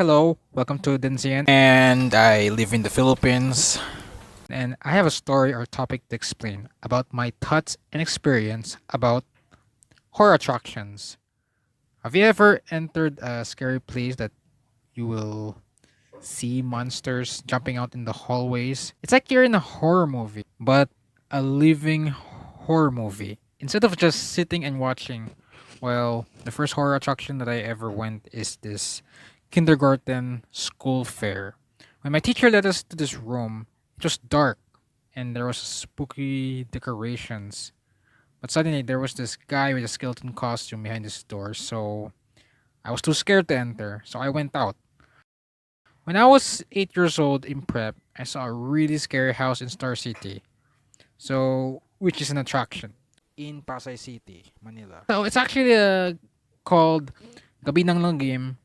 Hello, welcome to Denzian, and I live in the Philippines. And I have a story or topic to explain about my thoughts and experience about horror attractions. Have you ever entered a scary place that you will see monsters jumping out in the hallways? It's like you're in a horror movie, but a living horror movie. Instead of just sitting and watching, well, the first horror attraction that I ever went is this kindergarten school fair. When my teacher led us to this room, it was dark and there was spooky decorations. But suddenly there was this guy with a skeleton costume behind this door, so I was too scared to enter, so I went out. When I was 8 years old in prep, I saw a really scary house in Star City. So, which is an attraction in Pasay City, Manila. So, it's actually called Gabi ng Langgam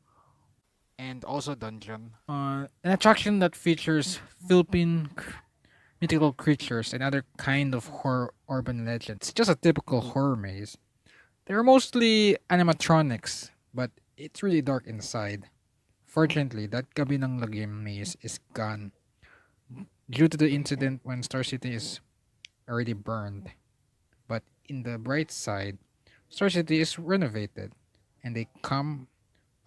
and also Dungeon. An attraction that features Philippine mythical creatures and other kind of horror urban legends. It's just a typical horror maze. They're mostly animatronics, but it's really dark inside. Fortunately, that Gabi ng Lagim maze is gone due to the incident when Star City is already burned. But in the bright side, Star City is renovated and they come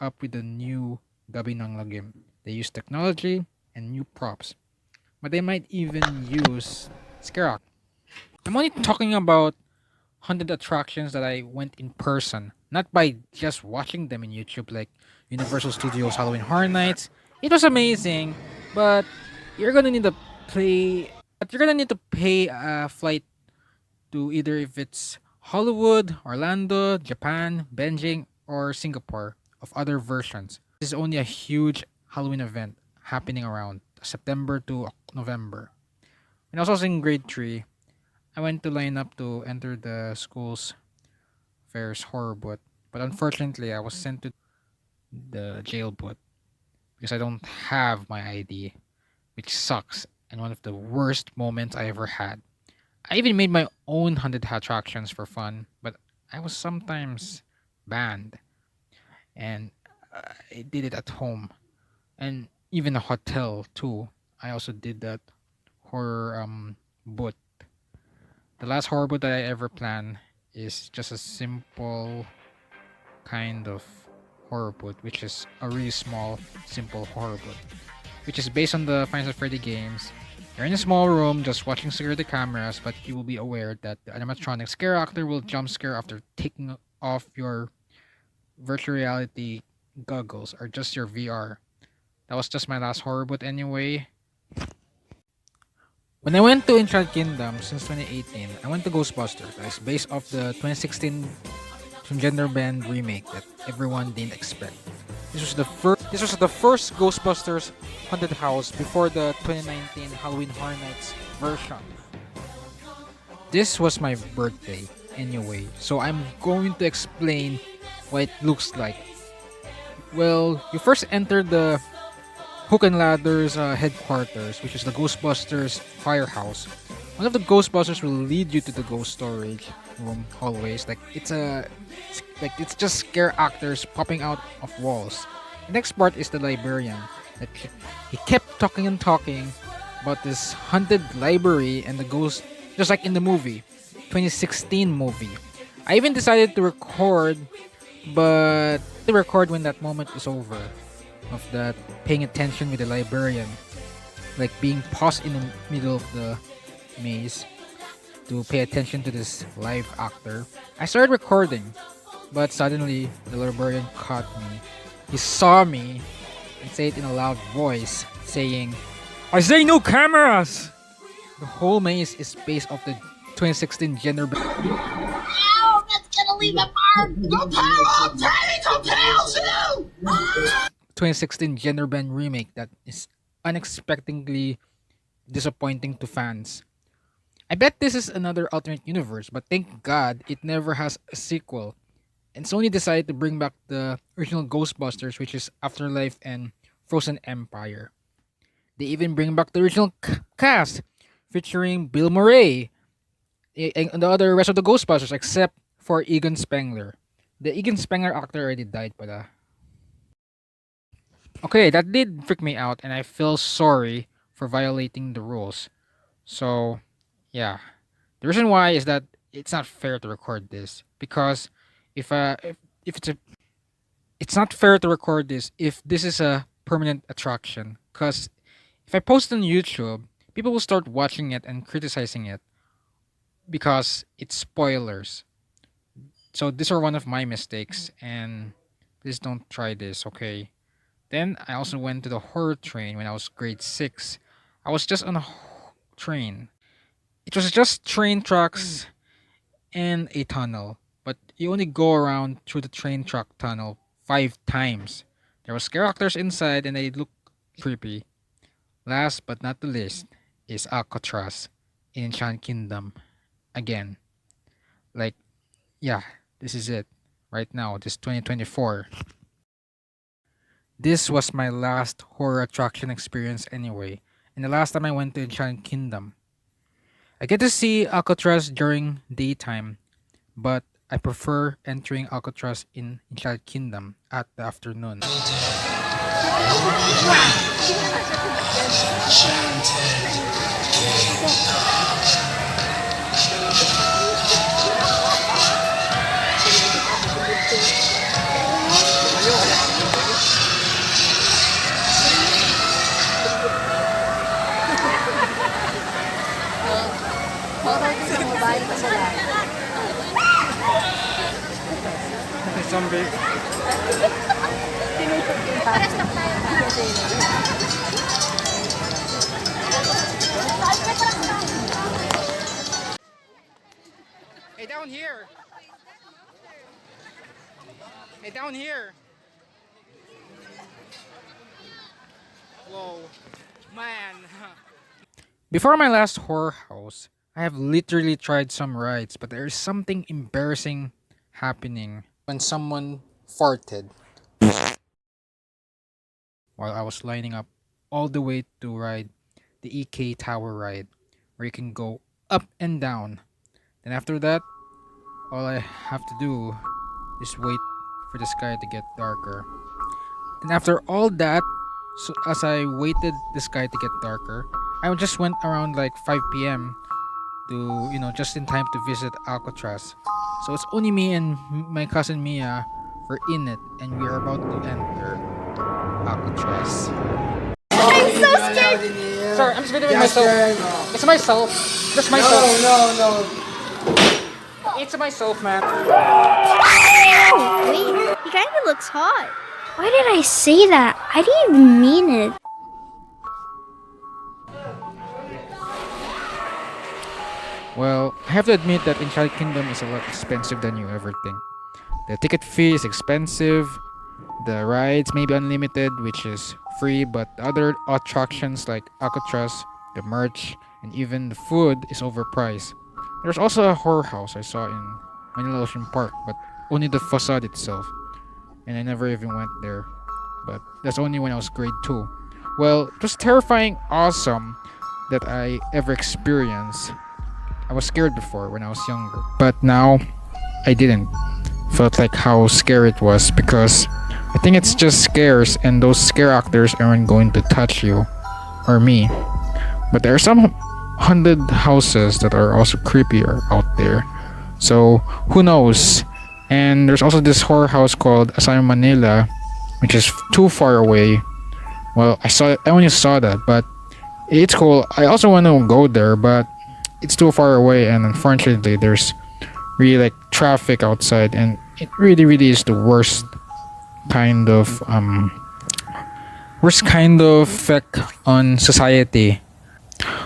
up with a new Gabi ng Lagim. They use technology and new props, but they might even use scare act. I'm only talking about haunted attractions that I went in person, not by just watching them in YouTube like Universal Studios Halloween Horror Nights. It was amazing, but you're gonna need to pay a flight to either if it's Hollywood, Orlando, Japan, Beijing, or Singapore of other versions. This is only a huge Halloween event happening around September to November. And also in grade 3, I went to line up to enter the school's fair's horror booth, but unfortunately I was sent to the jail booth because I don't have my ID, which sucks and one of the worst moments I ever had. I even made my own haunted attractions for fun, but I was sometimes banned, and I did it at home and even a hotel too. I also did that horror booth. The last horror booth that I ever planned is just a simple kind of horror booth, which is a really small, simple horror booth, which is based on the Final Freddy games. You're in a small room just watching security cameras, but you will be aware that the animatronic scare actor will jump scare after taking off your virtual reality goggles or just your VR. That was just my last horror boot anyway. When I went to Enchanted Kingdom since 2018, I went to Ghostbusters. It's based off the 2016 gender band remake that everyone didn't expect. This was the first Ghostbusters haunted house before the 2019 Halloween Horror Nights version. This was my birthday anyway, so I'm going to explain what it looks like. Well, you first enter the Hook and Ladder's headquarters, which is the Ghostbusters firehouse. One of the Ghostbusters will lead you to the ghost storage room hallways. It's just scare actors popping out of walls. The next part is the librarian. That he kept talking and talking about this haunted library and the ghost, just like in the movie, 2016 movie. I even decided to record, but to record when that moment is over, of that paying attention with the librarian, like being paused in the middle of the maze to pay attention to this live actor. I started recording, but suddenly the librarian caught me. He saw me and said it in a loud voice, saying, "I say no cameras!" The whole maze is based off the 2016 gender Ow, that's gonna leave a mark! Go tell him! Daddy, go tell Sue! 2016 gender band remake that is unexpectedly disappointing to fans. I bet this is another alternate universe, but thank God it never has a sequel. And Sony decided to bring back the original Ghostbusters, which is Afterlife and Frozen Empire. They even bring back the original cast, featuring Bill Murray and the other rest of the Ghostbusters, except for Egan Spengler. The Egan Spengler actor already died, but Okay, that did freak me out, and I feel sorry for violating the rules. So, yeah. The reason why is that it's not fair to record this because if it's not fair to record this if this is a permanent attraction because if I post on YouTube, people will start watching it and criticizing it because it's spoilers. So these are one of my mistakes, and please don't try this, okay? Then I also went to the horror train when I was grade 6. I was just on a train. It was just train tracks and a tunnel, but you only go around through the train track tunnel 5 times. There was characters inside and they look creepy. Last but not the least is Alcatraz in Enchanted Kingdom. Again, like, yeah, this is it. Right now, this 2024. This was my last horror attraction experience anyway, and the last time I went to Enchanted Kingdom. I get to see Alcatraz during daytime, but I prefer entering Alcatraz in Enchanted Kingdom at the afternoon. Zombie. Hey, down here. Hey, down here. Whoa, man. Before my last horror house, I have literally tried some rides, but there is something embarrassing happening when someone farted while I was lining up all the way to ride the EK Tower ride, where you can go up and down. Then after that, all I have to do is wait for the sky to get darker. And after all that, so as I waited the sky to get darker, I just went around like 5 p.m. to, just in time to visit Alcatraz. So it's only me and my cousin Mia were in it, and we are about to enter Alcatraz. I'm so scared. Sorry, I'm just videoing myself. It's myself. Just myself. No. It's myself, man. Wait, he kind of looks hot. Why did I say that? I didn't even mean it. Well, I have to admit that Enchanted Kingdom is a lot expensive than you ever think. The ticket fee is expensive. The rides may be unlimited, which is free, but the other attractions like Alcatraz, the merch, and even the food is overpriced. There's also a horror house I saw in Manila Ocean Park, but only the facade itself, and I never even went there. But that's only when I was grade 2. Well, it was terrifying, awesome that I ever experienced. I was scared before when I was younger, but now I didn't. Felt like how scary it was because I think it's just scares and those scare actors aren't going to touch you or me. But there are some haunted houses that are also creepier out there. So who knows? And there's also this horror house called Asylum Manila, which is too far away. Well, I only saw that, but it's cool. I also want to go there, but it's too far away, and unfortunately, there's really like traffic outside, and it really is the worst kind of effect on society.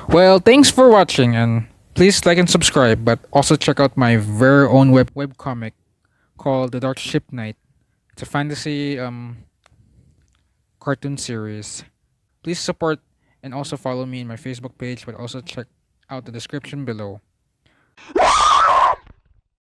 Well, thanks for watching, and please like and subscribe, but also check out my very own webcomic called The Dark Ship Night. It's a fantasy cartoon series. Please support and also follow me in my Facebook page, but also check out the description below.